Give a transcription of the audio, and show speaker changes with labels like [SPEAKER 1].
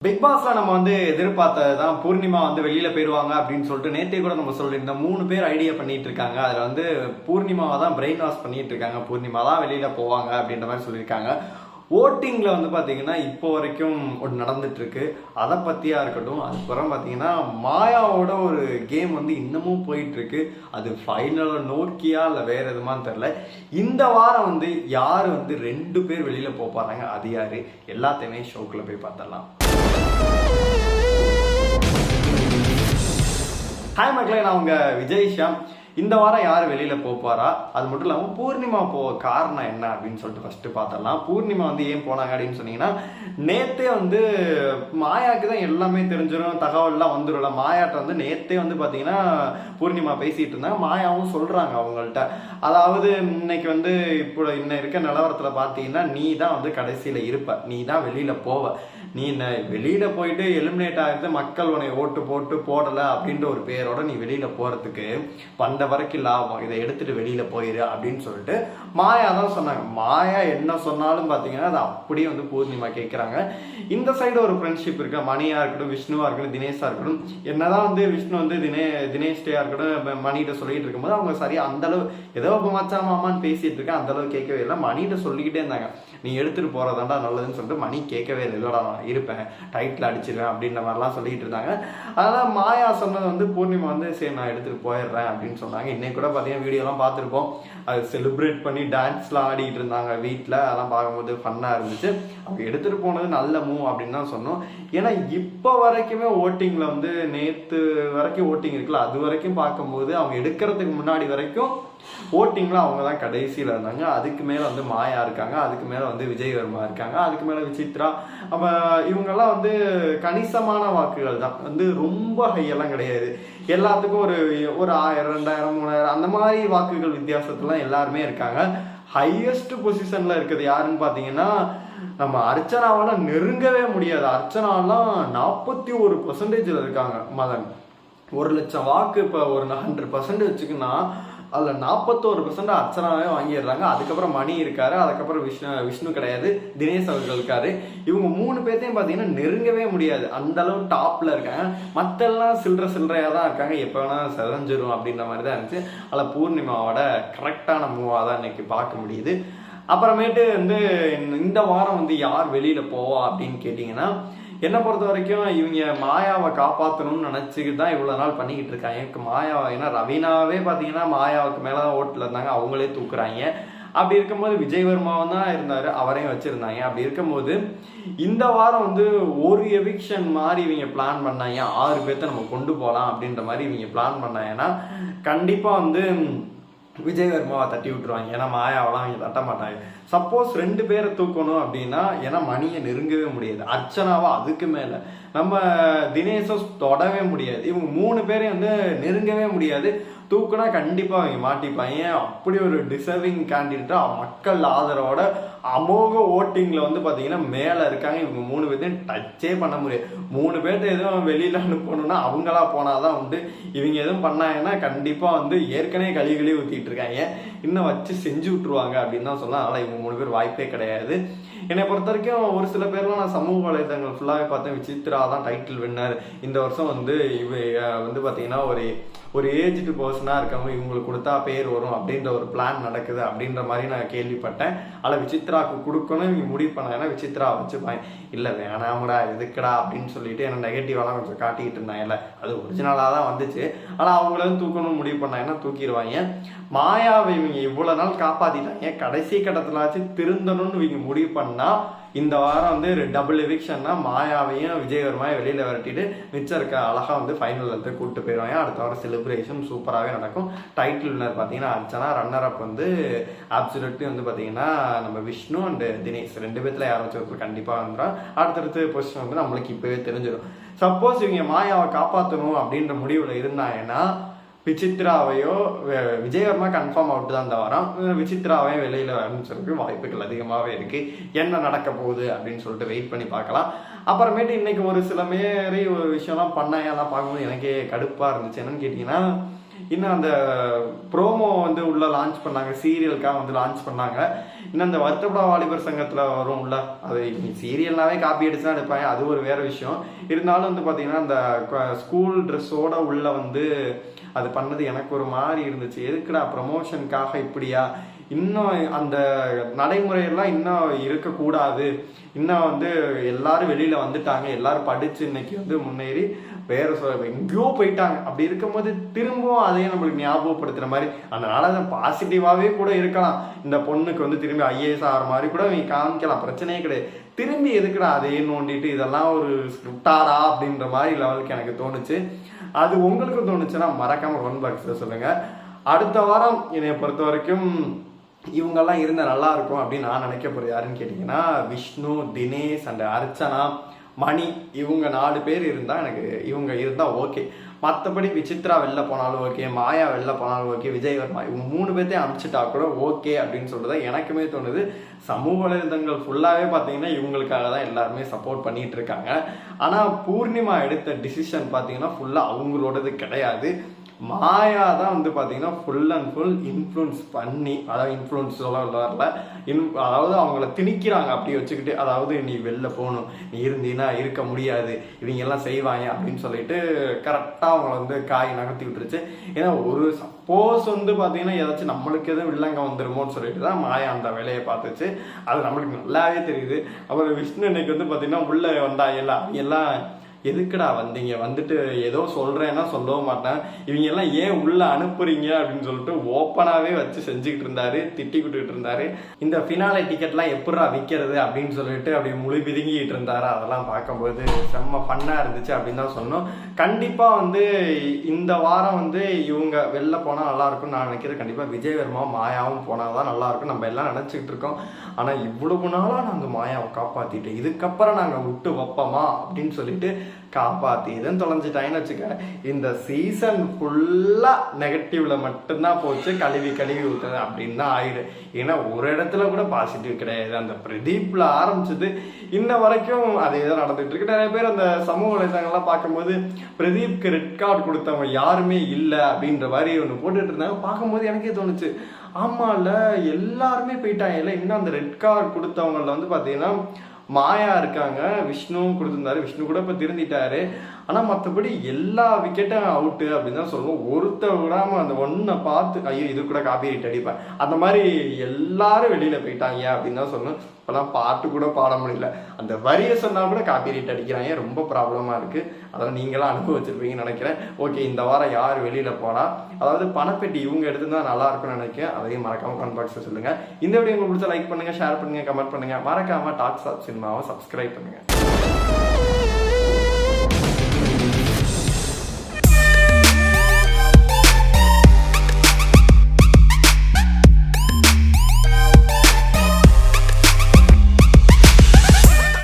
[SPEAKER 1] Big பாஸ்ல நம்ம எதிர்பார்த்ததுதான் பூர்ணிமா வெளியில போயிருவாங்க அப்படின்னு சொல்லிட்டு நேத்தே கூட நம்ம சொல்லியிருந்தோம். 3 பேர் ஐடியா பண்ணிட்டு இருக்காங்க. அதுல பூர்ணிமாவை தான் பிரெயின் வாஷ் பண்ணிட்டு இருக்காங்க. பூர்ணிமா தான் வெளியில போவாங்க அப்படின்ற மாதிரி சொல்லியிருக்காங்க. ஓட்டிங்ல பாத்தீங்கன்னா இப்போ வரைக்கும் ஒன்று நடந்துட்டு இருக்கு. அதை பத்தியா இருக்கட்டும், அதுக்கப்புறம் பாத்தீங்கன்னா மாயாவோட ஒரு கேம் இன்னமும் போயிட்டு இருக்கு. அது ஃபைனல் நோக்கியா இல்ல வேற எதுமான்னு தெரியல. இந்த வாரம் யாரு 2 பேர் வெளியில போறாங்க, அது யாரு, எல்லாத்தையுமே ஷோக்குள்ள போய் பார்த்தரலாம். ஹாய் மக்களே, நான் உங்க விஜய் ஷாம். இந்த வாரம் யார் வெளியில போறா, அது மட்டும் இல்லாமல் பூர்ணிமா காரணம் என்ன அப்படின்னு சொல்லிட்டு ஃபர்ஸ்ட் பார்த்தரலாம். பூர்ணிமா ஏன் போனாங்க அப்படின்னு சொன்னீங்கன்னா, நேத்தே மாயாக்கு தான் எல்லாமே தெரிஞ்சிடும், தகவல்லாம் வந்துடும்ல. மாயாட்ட நேத்தே பாத்தீங்கன்னா பூர்ணிமா பேசிட்டு இருந்தாங்க. மாயாவும் சொல்றாங்க அவங்கள்ட்ட, அதாவது இன்னைக்கு இப்போ இன்னும் இருக்க நிலவரத்துல பாத்தீங்கன்னா நீ தான் கடைசியில இருப்ப, நீ தான் வெளியில போவ, நீ வெளியில போயிட்டு எலிமினேட் ஆகிட்டு மக்கள் உன்னை ஓட்டு போட்டு போடல அப்படின்ற ஒரு பேரோட நீ வெளியில போறதுக்கு பண்ட வரைக்கும் லாபம், இதை எடுத்துட்டு வெளியில போயிரு அப்படின்னு சொல்லிட்டு மாயா தான் சொன்னாங்க. மாயா என்ன சொன்னாலும் பாத்தீங்கன்னா அது அப்படியே பூர்ணிமா கேட்கிறாங்க. இந்த சைடு ஒரு ஃப்ரெண்ட்ஷிப் இருக்கு. மணியா இருக்கட்டும், விஷ்ணுவா இருக்கட்டும், தினேஷா இருக்கட்டும். என்னதான் விஷ்ணு தினேஷ்டா இருக்கட்டும் மணிகிட்ட சொல்லிட்டு இருக்கும்போது அவங்க சரியா அந்த அளவு ஏதோ மச்சா மாமான்னு பேசிட்டு இருக்கேன், அந்த அளவு கேட்கவே இல்லை. மணிகிட்ட சொல்லிக்கிட்டே இருந்தாங்க, நீ எடுத்துட்டு போறதாண்டா நல்லதுன்னு சொல்லிட்டு. மணி கேட்கவே இல்லை, இல்லடா நான் இருப்பேன், டைட்டில் அடிச்சிருவேன் அப்படின்ற மாதிரிலாம் சொல்லிட்டு இருந்தாங்க. அதனால மாயா சொன்னது பூர்ணிமா சரி நான் எடுத்துட்டு போயிடுறேன் அப்படின்னு சொன்னாங்க. இன்னைக்கு கூட பார்த்தீங்கன்னா வீடியோலாம் பார்த்துருப்போம். அது செலிப்ரேட் பண்ணி டான்ஸ்லாம் ஆடிட்டு இருந்தாங்க வீட்டில். அதெல்லாம் பார்க்கும்போது ஃபன்னாக இருந்துச்சு. அவங்க எடுத்துட்டு போனது நல்ல மூவ் அப்படின்னு தான் சொன்னோம். ஏன்னா இப்போ வரைக்குமே ஓட்டிங்கில் நேற்று வரைக்கும் ஓட்டிங் இருக்குல்ல, அது வரைக்கும் பார்க்கும்போது அவங்க எடுக்கிறதுக்கு முன்னாடி வரைக்கும் ஓட்டிங்ல அவங்க தான் கடைசியில் இருந்தாங்க. அதுக்கு மேலே மாயா இருக்காங்க, அதுக்கு மேலே விஜய் வர்மா இருக்காங்க, அதுக்கு மேலே விசித்ரா. அப்போ இவங்கெல்லாம் கணிசமான வாக்குகள் தான், ரொம்ப ஹையெல்லாம் கிடையாது. எல்லாத்துக்கும் ஒரு 1000 2000 3000 அந்த மாதிரி வாக்குகள் வித்தியாசத்துலாம் எல்லாருமே இருக்காங்க. ஹையஸ்ட் பொசிஷன்ல இருக்குது யாருன்னு பார்த்தீங்கன்னா நம்ம அர்ச்சனாவால நெருங்கவே முடியாது. அர்ச்சனாலாம் 41% இருக்காங்க. மதன் 1,00,000 வாக்கு இப்போ ஒரு 100% வச்சுக்குன்னா அதில் 41% அர்ச்சனாவே வாங்கிடுறாங்க. அதுக்கப்புறம் மணி இருக்காரு, அதுக்கப்புறம் விஷ்ணு கிடையாது, தினேஷ் அவர்கள் இருக்காரு. இவங்க 3 பேர்த்தையும் பார்த்தீங்கன்னா நெருங்கவே முடியாது, அந்த அளவு டாப்ல இருக்காங்க. மற்றெல்லாம் சில்லறையா தான் இருக்காங்க, எப்போ வேணா செதஞ்சிரும் அப்படின்ற மாதிரி தான் இருந்துச்சு. அதில் பூர்ணிமாவோட கரெக்டான மூவாக தான் இன்னைக்கு பார்க்க முடியுது. அப்புறமேட்டு இந்த வாரம் யார் வெளியில போவா அப்படின்னு கேட்டிங்கன்னா, என்னை பொறுத்த வரைக்கும் இவங்க மாயாவை காப்பாற்றணும்னு நினச்சிக்கிட்டு தான் இவ்வளோ நாள் பண்ணிக்கிட்டு இருக்காங்க. எனக்கு மாயாவை, ஏன்னா ரவீனாவே பார்த்தீங்கன்னா மாயாவுக்கு மேலே தான் ஓட்டில் இருந்தாங்க, அவங்களே தூக்குறாங்க. அப்படி இருக்கும்போது விஜய் வர்மாவும் தான் இருந்தார், அவரையும் வச்சுருந்தாங்க. அப்படி இருக்கும்போது இந்த வாரம் ஒரு எவிக்ஷன் மாதிரி இவங்க பிளான் பண்ணாங்க. 6 பேர்த்த நம்ம கொண்டு போகலாம் அப்படின்ற மாதிரி இவங்க பிளான் பண்ணாங்கன்னா கண்டிப்பாக விஜய் வர்மாவை தட்டி விட்டுருவாங்க. ஏன்னா மாயாவெல்லாம் அவங்க தட்ட மாட்டாங்க. சப்போஸ் 2 பேரை தூக்கணும் அப்படின்னா, ஏன்னா மணியை நெருங்கவே முடியாது, அர்ச்சனாவா அதுக்கு மேல, நம்ம தினேஷும் தொடவே முடியாது. இவங்க 3 பேரையும் நெருங்கவே முடியாது. தூக்குனா கண்டிப்பா அவங்க மாட்டிப்பாங்க. அப்படி ஒரு டிசர்விங் கேண்டிடேட்டா மக்கள் ஆதரவோட அமோக ஓட்டிங்ல பாத்தீங்கன்னா மேல இருக்காங்க. இவங்க 3 பேர்த்தையும் டச்சே பண்ண முடியாது. 3 பேர்த்த எதுவும் வெளியில அனுப்பணும்னா அவங்களா போனாதான் உண்டு. இவங்க எதுவும் பண்ணாங்கன்னா கண்டிப்பா ஏற்கனவே கழுவி ஊத்திட்டு இருக்காங்க, இன்னும் வச்சு செஞ்சு விட்டுருவாங்க அப்படின்னு தான் சொல்லலாம். அதனால இவங்க 3 பேர் வாய்ப்பே கிடையாது. என்னை பொறுத்த வரைக்கும் ஒரு சில பேர்லாம் நான் சமூக வலைதளங்கள் ஃபுல்லாவே பார்த்தேன், விசித்ரா தான் டைட்டில் வின்னர் இந்த வருஷம். இவ பாத்தீங்கன்னா ஒரு ஏஜ்டு பர்சனா இருக்கவங்க இவங்களுக்கு கொடுத்தா பேர் வரும் அப்படின்ற ஒரு பிளான் நடக்குது அப்படின்ற மாதிரி நான் கேள்விப்பட்டேன். அதில் விசித்ராவுக்கு கொடுக்கணும் இவங்க முடிவு பண்ணாங்கன்னா விசித்ரா வச்சுப்பாங்க. இல்லை வேணாமடா எதுக்குடா அப்படின்னு சொல்லிட்டு என்ன நெகட்டிவாலாம் கொஞ்சம் காட்டிக்கிட்டு இருந்தாங்கல்ல, அது ஒரிஜினலாக தான் வந்துச்சு. ஆனால் அவங்கள தூக்கணும்னு முடிவு பண்ணாங்கன்னா தூக்கிடுவாங்க. மாயாவை இவங்க இவ்வளோ நாள் காப்பாற்றிட்டாங்க, கடைசி கட்டத்திலாச்சு திருந்தணும்னு இவங்க முடிவு பண்ணா இந்த வாரம் டபுள் எவிக்ஷன்னா மாயாவையும் விஜய் வர்மாவையும் வெளியில விரட்டிட்டு மிச்சம் இருக்க அழகா ஃபைனல் கூப்பிட்டு போயிடுவாங்க. அடுத்த வாரம் செலிப்ரேஷன் சூப்பராகவே நடக்கும். டைட்டில் வின்னர் பார்த்தீங்கன்னா அர்ச்சனா, ரன்னர் அப் அப்சல்யூட்லி பார்த்தீங்கன்னா நம்ம விஷ்ணு அண்ட் தினேஷ் 2 பேர்த்துல யாராச்சும் ஒருத்தர் கண்டிப்பாக வந்துடும். அடுத்தடுத்து பொசிஷன் நம்மளுக்கு இப்பவே தெரிஞ்சிடும். சப்போஸ் இவங்க மாயாவை காப்பாற்றணும் அப்படின்ற முடிவில் இருந்தாங்கன்னா விசித்ராவையோ விஜய் வர்மா கன்ஃபார்ம் அவுட் தான் இந்த வாரம். விசித்ராவையும் வெளியில ஆரம்பிச்சிருக்கு வாய்ப்புகள் அதிகமாகவே இருக்கு. என்ன நடக்க போகுது அப்படின்னு சொல்லிட்டு வெயிட் பண்ணி பார்க்கலாம். அப்புறமேட்டு இன்னைக்கு ஒரு சில ஒரு விஷயம்லாம் பண்ணாயெல்லாம் பார்க்கும்போது எனக்கே கடுப்பா இருந்துச்சு. என்னன்னு கேட்டீங்கன்னா, இன்னும் அந்த ப்ரோமோ வந்து உள்ள லான்ச் பண்ணாங்க, சீரியலுக்காக வந்து லான்ச் பண்ணாங்க. இன்னும் அந்த வருத்தப்படா வாலிபர் சங்கத்துல வரும் உள்ள, அது சீரியல்னாவே காப்பி அடிச்சு தான் எடுப்பாங்க, அது ஒரு வேற விஷயம். இருந்தாலும் வந்து பாத்தீங்கன்னா அந்த ஸ்கூல் ட்ரெஸ்ஸோட உள்ள வந்து அது பண்ணது எனக்கு ஒரு மாதிரி இருந்துச்சு. எதுக்குடா ப்ரமோஷனுக்காக இப்படியா? இன்னும் அந்த நடைமுறையெல்லாம் இன்னும் இருக்கக்கூடாது. இன்னும் வந்து எல்லாரும் வெளியில வந்துட்டாங்க, எல்லாரும் படிச்சு இன்னைக்கு வந்து முன்னேறி வேற எங்கேயோ போயிட்டாங்க. அப்படி இருக்கும்போது திரும்பவும் அதையே நம்மளுக்கு ஞாபகப்படுத்துற மாதிரி, அதனால அதை பாசிட்டிவாவே கூட இருக்கலாம். இந்த பொண்ணுக்கு வந்து திரும்பி ஐஏஎஸ் ஆகிற மாதிரி கூட நீ காமிக்கலாம், பிரச்சனையே கிடையாது. திரும்பி எதுக்குடா அதையே நோண்டிட்டு இதெல்லாம் ஒரு ஸ்கிரிப்டாரா அப்படின்ற மாதிரி லெவலுக்கு எனக்கு தோணுச்சு. அது உங்களுக்கு தோணுச்சுன்னா மறக்காம கமெண்ட் பாக்ஸ்ல சொல்லுங்க. அடுத்த வாரம் என்னை பொறுத்த வரைக்கும் இவங்கெல்லாம் இருந்தால் நல்லா இருக்கும் அப்படின்னு நான் நினைக்க போறது யாருன்னு கேட்டீங்கன்னா, விஷ்ணு, தினேஷ் அண்ட் அர்ச்சனா, மணி, இவங்க 4 பேர் இருந்தா எனக்கு இவங்க இருந்தா ஓகே. மற்றபடி விசித்ரா வெளில போனாலும் ஓகே, மாயா வெளில போனாலும் ஓகே, விஜய் வர்மா, இவங்க 3 பேர்த்தையும் அனுப்பிச்சிட்டா கூட ஓகே அப்படின்னு சொல்றதா எனக்குமே தோணுது. சமூக வலைதளங்கள் ஃபுல்லாவே பார்த்தீங்கன்னா இவங்களுக்காக தான் எல்லாருமே சப்போர்ட் பண்ணிட்டு இருக்காங்க. ஆனா பூர்ணிமா எடுத்த டிசிஷன் பார்த்தீங்கன்னா ஃபுல்லா அவங்களோடது கிடையாது. மாயா தான் வந்து பார்த்தீங்கன்னா ஃபுல் அண்ட் ஃபுல் இன்ஃப்ளூன்ஸ் பண்ணி, அதாவது இன்ஃப்ளூன்ஸ் வரல, அதாவது அவங்கள திணிக்கிறாங்க அப்படி வச்சுக்கிட்டு, அதாவது நீ வெளில போகணும், நீ இருந்தீன்னா இருக்க முடியாது, இவங்க எல்லாம் செய்வாங்க அப்படின்னு சொல்லிட்டு கரெக்டாக அவங்கள வந்து காய் நகர்த்தி விட்டுருச்சு. ஏன்னா ஒரு சப்போஸ் வந்து பார்த்தீங்கன்னா ஏதாச்சும் நம்மளுக்கு எதுவும் வில்லங்க வந்துருமோன்னு சொல்லிட்டு தான் மாயா அந்த வேலையை பார்த்துச்சு. அது நம்மளுக்கு நல்லாவே தெரியுது. அப்புறம் விஷ்ணு இன்னைக்கு வந்து பார்த்தீங்கன்னா உள்ள வந்தா எல்லாம் எதுக்குடா வந்தீங்க, வந்துட்டு ஏதோ சொல்றேன்னா சொல்லவும் மாட்டேன், இவங்க எல்லாம் ஏன் உள்ள அனுப்புறீங்க அப்படின்னு சொல்லிட்டு ஓப்பனாவே வச்சு செஞ்சுக்கிட்டு இருந்தாரு, திட்டிக்கிட்டு இருந்தாரு. இந்த ஃபினாலே டிக்கெட்லாம் எப்படா விற்கிறது அப்படின்னு சொல்லிட்டு அப்படி முழு பிதுங்கிட்டு இருந்தாரு. அதெல்லாம் பார்க்கும்போது செம்ம ஃபன்னா இருந்துச்சு அப்படின்னு தான் சொன்னோம். கண்டிப்பா வந்து இந்த வாரம் வந்து இவங்க வெளில போனா நல்லா இருக்கும்னு நான் நினைக்கிறேன். கண்டிப்பா விஜய் வர்மாவும் மாயாவும் போனாதான் நல்லா இருக்கும் நம்ம எல்லாம் நினைச்சுக்கிட்டு இருக்கோம். ஆனா இவ்வளவு நாளா நாங்க மாயாவை காப்பாத்திட்டு இதுக்கப்புறம் நாங்க விட்டு வைப்போமா அப்படின்னு சொல்லிட்டு காப்பாத்தி இதன் தொலைஞ்சிட்டாங்கன்னு வச்சுக்க. இந்த சீசன் ஃபுல்லா நெகட்டிவ்ல மட்டும்தான் போச்சு, கழுவி ஊத்துது அப்படின்னு தான் ஆயிடு. ஏன்னா ஒரு இடத்துல கூட பாசிட்டிவ் கிடையாது. அந்த பிரதீப்ல ஆரம்பிச்சது இன்ன வரைக்கும் அதே தான் நடந்துட்டு இருக்கு. நிறைய பேர் அந்த சமூக வலைதளங்கள்லாம் பார்க்கும்போது பிரதீப்க்கு ரெட் கார்டு கொடுத்தவங்க யாருமே இல்லை அப்படின்ற மாதிரி ஒன்று போட்டுட்டு இருந்தாங்க. பார்க்கும்போது எனக்கே தோணுச்சு, ஆமால எல்லாருமே போயிட்டாங்க இல்லை, இன்னும் அந்த ரெட் கார்டு கொடுத்தவங்கள வந்து பார்த்தீங்கன்னா மாயா இருக்காங்க, விஷ்ணுவும் கொடுத்துருந்தாரு, விஷ்ணு கூட இப்போ திருந்திட்டாரு. ஆனால் மற்றபடி எல்லா விக்கெட்டும் அவுட்டு அப்படின்னு தான் சொல்லுவோம். ஒருத்தர் விடாமல் அந்த ஒன்றை பார்த்து ஐயோ இது கூட காப்பி ரைட் அடிப்பேன் அந்த மாதிரி எல்லாரும் வெளியில் போயிட்டாங்க அப்படின்னு தான் சொல்லணும். இப்போலாம் பாட்டு கூட பாட முடியல, அந்த வரியை சொன்னால் கூட காப்பி ரைட் அடிக்கிறாங்க. ரொம்ப ப்ராப்ளமாக இருக்குது. அதாவது நீங்களாம் அனுபவிச்சிருப்பீங்கன்னு நினைக்கிறேன். ஓகே, இந்த வாரம் யார் வெளியில் போனா, அதாவது பணப்பெட்டி இவங்க எடுத்துருந்தா நல்லா இருக்கும்னு நினைக்கிறேன். அதையும் மறக்காம கமெண்ட் பாக்ஸில் சொல்லுங்கள். இந்த வீடியோ உங்களுக்கு பிடிச்சா லைக் பண்ணுங்கள், ஷேர் பண்ணுங்கள், கமெண்ட் பண்ணுங்கள். மறக்காமல் டாக்ஸ் ஆஃப் சினிமாவை சப்ஸ்கிரைப் பண்ணுங்கள்.